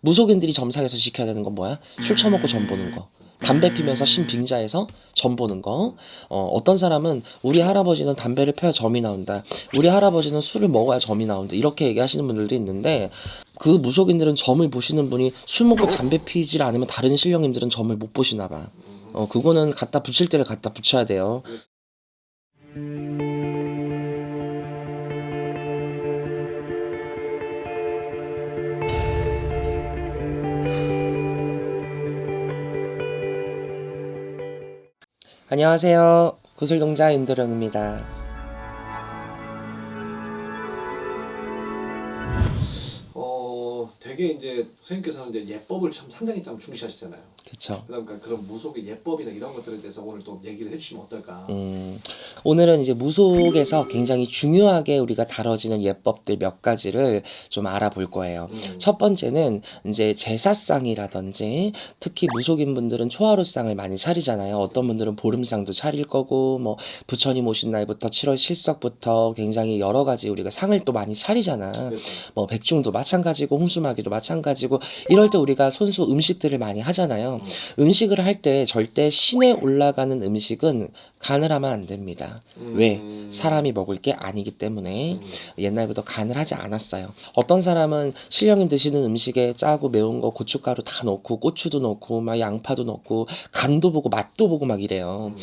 무속인들이 점상에서 지켜야 되는 건 뭐야? 술 처먹고 점 보는 거. 담배 피면서 신빙자에서 점 보는 거. 어떤 사람은 우리 할아버지는 담배를 펴야 점이 나온다. 우리 할아버지는 술을 먹어야 점이 나온다. 이렇게 얘기하시는 분들도 있는데 그 무속인들은 점을 보시는 분이 술 먹고 담배 피질 않으면 다른 신령님들은 점을 못 보시나 봐. 그거는 갖다 붙일 때를 갖다 붙여야 돼요. 안녕하세요. 구슬동자 윤도령입니다. 되게 이제 선생님께서는 이제 예법을 상당히 좀 중시하시잖아요. 그쵸. 그러니까 그런 무속의 예법이나 이런 것들에 대해서 오늘 또 얘기를 해주시면 어떨까? 오늘은 이제 무속에서 굉장히 중요하게 우리가 다뤄지는 예법들 몇 가지를 좀 알아볼 거예요. 첫 번째는 이제 제사상이라든지 특히 무속인 분들은 초하루상을 많이 차리잖아요. 어떤 분들은 보름상도 차릴 거고 뭐 부처님 오신 날부터 7월 실석부터 굉장히 여러 가지 우리가 상을 또 많이 차리잖아. 그래서 뭐 백중도 마찬가지고 홍수마개도 마찬가지고 이럴 때 우리가 손수 음식들을 많이 하잖아요. 음식을 할 때 절대 신에 올라가는 음식은 간을 하면 안 됩니다. 왜? 사람이 먹을 게 아니기 때문에 옛날부터 간을 하지 않았어요. 어떤 사람은 신령님 드시는 음식에 짜고 매운 거 고춧가루 다 넣고 고추도 넣고 막 양파도 넣고 간도 보고 맛도 보고 막 이래요.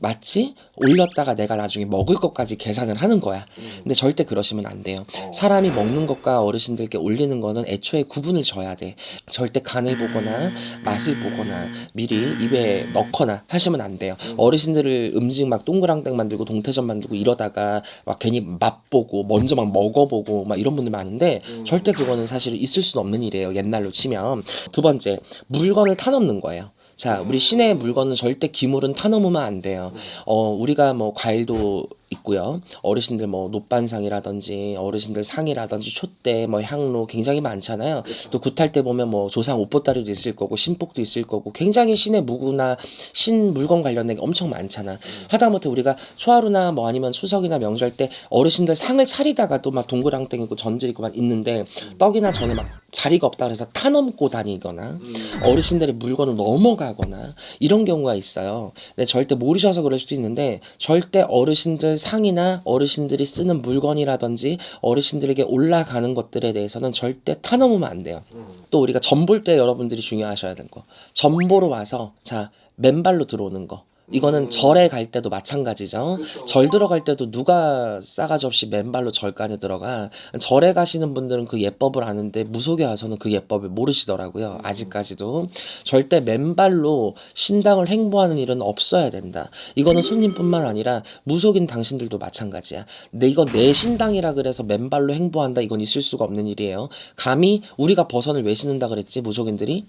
마치 올렸다가 내가 나중에 먹을 것까지 계산을 하는 거야. 근데 절대 그러시면 안 돼요. 사람이 먹는 것과 어르신들께 올리는 거는 애초에 구분을 져야 돼. 절대 간을 보거나 맛을 보거나 미리 입에 넣거나 하시면 안 돼요. 어르신들을 음식 막 동그랑땡 만들고 동태전 만들고 이러다가 막 괜히 맛보고 먼저 막 먹어보고 막 이런 분들 많은데 절대 그거는 사실 있을 수는 없는 일이에요. 옛날로 치면. 두 번째, 물건을 타넘는 거예요. 자, 우리 신의 물건은 절대 기물은 타넘으면 안 돼요. 우리가 뭐 과일도 있고요. 어르신들 뭐 노반상이라든지 어르신들 상이라든지 촛대 뭐 향로 굉장히 많잖아요. 또 굿할 때 보면 뭐 조상 옷보따리도 있을 거고 신복도 있을 거고 굉장히 신의 무구나 신 물건 관련된 게 엄청 많잖아. 하다못해 우리가 초하루나 뭐 아니면 추석이나 명절 때 어르신들 상을 차리다가 또 막 동그랑땡 있고 전질 있고 막 있는데 떡이나 전에 막 자리가 없다 그래서 타넘고 다니거나 어르신들의 물건을 넘어가거나 이런 경우가 있어요. 근데 절대 모르셔서 그럴 수도 있는데 절대 어르신들 상이나 어르신들이 쓰는 물건이라든지 어르신들에게 올라가는 것들에 대해서는 절대 타넘으면 안 돼요. 또 우리가 점 볼 때 여러분들이 중요하셔야 되는 거. 점 보러 와서 자 맨발로 들어오는 거. 이거는 절에 갈 때도 마찬가지죠. 그렇죠. 절 들어갈 때도 누가 싸가지 없이 맨발로 절간에 들어가. 절에 가시는 분들은 그 예법을 아는데 무속에 와서는 그 예법을 모르시더라고요. 아직까지도. 절대 맨발로 신당을 행보하는 일은 없어야 된다. 이거는 손님뿐만 아니라 무속인 당신들도 마찬가지야. 근데 이거 내 신당이라 그래서 맨발로 행보한다. 이건 있을 수가 없는 일이에요. 감히 우리가 버선을 왜 신는다 그랬지 무속인들이?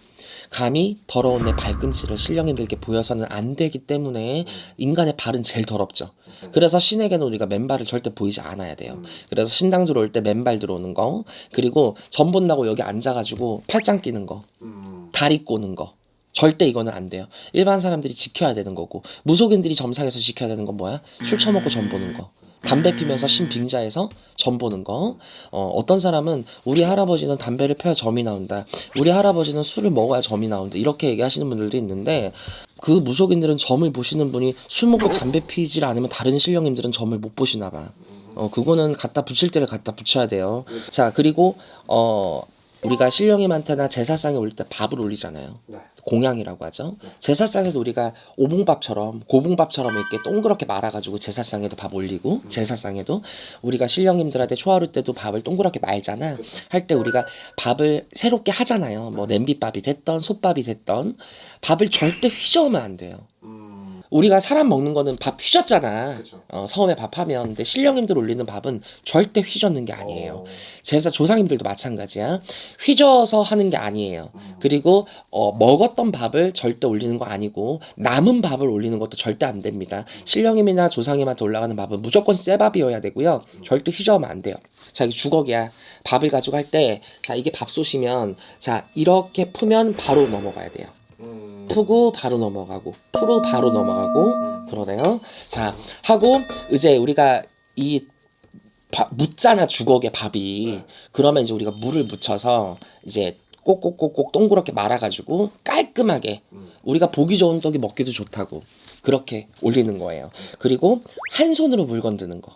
감히 더러운 내 발꿈치를 신령님들께 보여서는 안 되기 때문에 인간의 발은 제일 더럽죠. 그래서 신에게는 우리가 맨발을 절대 보이지 않아야 돼요. 그래서 신당 들어올 때 맨발 들어오는 거, 그리고 전 본다고 여기 앉아가지고 팔짱 끼는 거, 다리 꼬는 거. 절대 이거는 안 돼요. 일반 사람들이 지켜야 되는 거고 무속인들이 점상에서 지켜야 되는 건 뭐야? 술 처먹고 점 보는 거. 담배 피면서 신빙자에서 점 보는 거. 어떤 사람은 우리 할아버지는 담배를 펴야 점이 나온다. 우리 할아버지는 술을 먹어야 점이 나온다. 이렇게 얘기하시는 분들도 있는데 그 무속인들은 점을 보시는 분이 술 먹고 담배 피질 않으면 다른 신령님들은 점을 못 보시나 봐. 그거는 갖다 붙일 때를 갖다 붙여야 돼요. 자, 그리고 우리가 신령님한테나 제사상에 올릴 때 밥을 올리잖아요. 네. 공양이라고 하죠. 제사상에도 우리가 오봉밥처럼 고봉밥처럼 이렇게 동그랗게 말아가지고 제사상에도 밥 올리고 제사상에도 우리가 신령님들한테 초하루 때도 밥을 동그랗게 말잖아. 할 때 우리가 밥을 새롭게 하잖아요. 뭐 냄비밥이 됐던 솥밥이 됐던 밥을 절대 휘저으면 안 돼요. 우리가 사람 먹는 거는 밥 휘졌잖아. 그쵸. 처음에 밥하면. 근데 신령님들 올리는 밥은 절대 휘젓는 게 아니에요. 제사 조상님들도 마찬가지야. 휘저어서 하는 게 아니에요. 그리고 먹었던 밥을 절대 올리는 거 아니고 남은 밥을 올리는 것도 절대 안 됩니다. 신령님이나 조상님한테 올라가는 밥은 무조건 새 밥이어야 되고요. 절대 휘저으면 안 돼요. 자, 이게 주걱이야. 밥을 가지고 할 때, 자, 이게 밥솥이면, 자, 이렇게 풀면 바로 넘어가야 돼요. 푸고 바로 넘어가고 풀고 바로 넘어가고 그러네요. 자, 하고 이제 우리가 이 묻잖아 주걱에 밥이. 그러면 이제 우리가 물을 묻혀서 이제 꼭꼭꼭꼭 동그랗게 말아가지고 깔끔하게 우리가 보기 좋은 떡이 먹기도 좋다고 그렇게 올리는 거예요. 그리고 한 손으로 물건 드는 거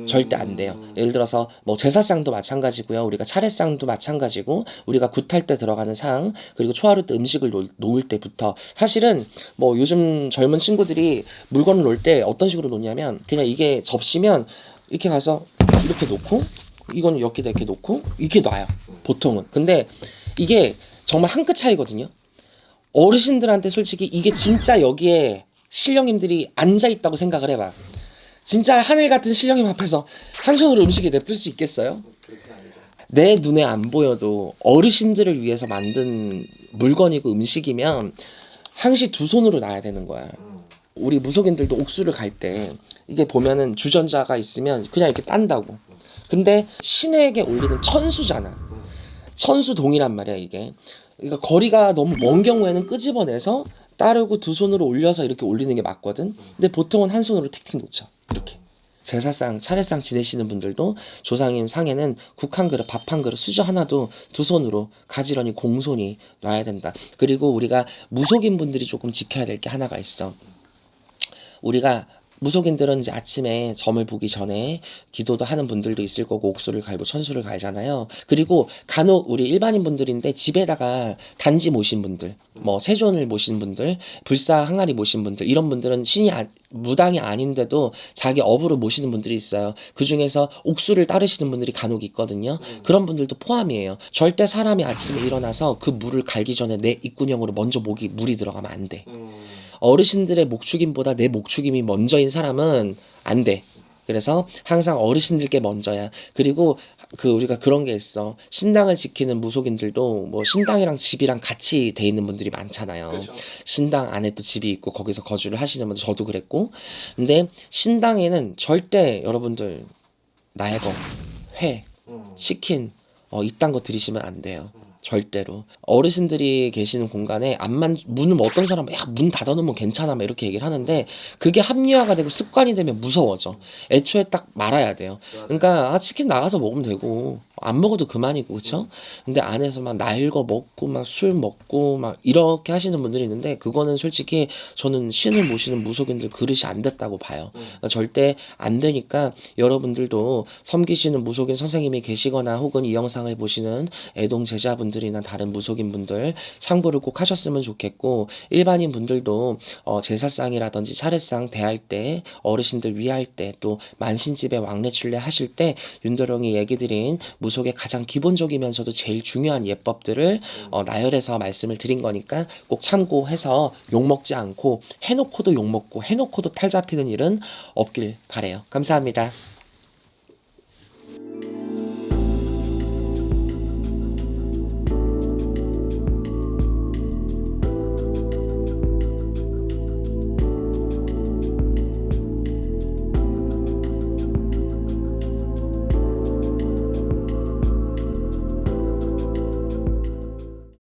절대 안 돼요. 예를 들어서 뭐 제사상도 마찬가지고요. 우리가 차례상도 마찬가지고 우리가 굿할 때 들어가는 상 그리고 초하루 때 음식을 놓을 때부터 사실은 뭐 요즘 젊은 친구들이 물건을 놓을 때 어떤 식으로 놓냐면 그냥 이게 접시면 이렇게 가서 이렇게 놓고 이거는 여기다 이렇게 놓고 이렇게 놔요. 보통은. 근데 이게 정말 한 끗 차이거든요. 어르신들한테 솔직히 이게 진짜 여기에 신령님들이 앉아 있다고 생각을 해봐. 진짜 하늘 같은 신령님 앞에서 한 손으로 음식이 냅둘 수 있겠어요? 내 눈에 안 보여도 어르신들을 위해서 만든 물건이고 음식이면 항시 두 손으로 놔야 되는 거야. 우리 무속인들도 옥수를 갈 때 이게 보면은 주전자가 있으면 그냥 이렇게 딴다고. 근데 신에게 올리는 천수잖아. 천수동이란 말이야 이게. 그러니까 거리가 너무 먼 경우에는 끄집어내서 따르고 두 손으로 올려서 이렇게 올리는 게 맞거든. 근데 보통은 한 손으로 틱틱 놓죠. 이렇게. 제사상, 차례상 지내시는 분들도 조상님 상에는 국 한 그릇, 밥 한 그릇, 수저 하나도 두 손으로 가지런히 공손히 놔야 된다. 그리고 우리가 무속인 분들이 조금 지켜야 될 게 하나가 있어. 우리가 무속인들은 이제 아침에 점을 보기 전에 기도도 하는 분들도 있을 거고 옥수를 갈고 천수를 갈잖아요. 그리고 간혹 우리 일반인 분들인데 집에다가 단지 모신 분들, 뭐 세존을 모신 분들, 불사 항아리 모신 분들 이런 분들은 무당이 아닌데도 자기 업으로 모시는 분들이 있어요. 그 중에서 옥수를 따르시는 분들이 간혹 있거든요. 그런 분들도 포함이에요. 절대 사람이 아침에 일어나서 그 물을 갈기 전에 내 입구녕으로 먼저 물이 들어가면 안 돼. 어르신들의 목축임보다 내 목축임이 먼저인 사람은 안 돼. 그래서 항상 어르신들께 먼저야. 그리고 우리가 그런 게 있어. 신당을 지키는 무속인들도 뭐 신당이랑 집이랑 같이 돼 있는 분들이 많잖아요. 그렇죠. 신당 안에 또 집이 있고 거기서 거주를 하시는 분들 저도 그랬고. 근데 신당에는 절대 여러분들 날거, 회, 치킨 이딴 거 들이시면 안 돼요. 절대로. 어르신들이 계시는 공간에 문을 뭐 어떤 사람은 야, 문 닫아놓으면 괜찮아 막 이렇게 얘기를 하는데 그게 합리화가 되고 습관이 되면 무서워져. 애초에 딱 말아야 돼요. 그러니까 치킨 나가서 먹으면 되고 안 먹어도 그만이고 그쵸? 근데 안에서 막 날거 먹고 막 술 먹고 막 이렇게 하시는 분들이 있는데 그거는 솔직히 저는 신을 모시는 무속인들 그릇이 안 됐다고 봐요. 그러니까 절대 안 되니까 여러분들도 섬기시는 무속인 선생님이 계시거나 혹은 이 영상을 보시는 애동 제자분들이나 다른 무속인 분들 참고를 꼭 하셨으면 좋겠고 일반인 분들도 제사상이라든지 차례상 대할 때 어르신들 위할 때 또 만신집에 왕래출래 하실 때 윤도령이 얘기 드린 무속의 가장 기본적이면서도 제일 중요한 예법들을 나열해서 말씀을 드린 거니까 꼭 참고해서 욕먹지 않고 해놓고도 욕먹고 해놓고도 탈 잡히는 일은 없길 바래요. 감사합니다.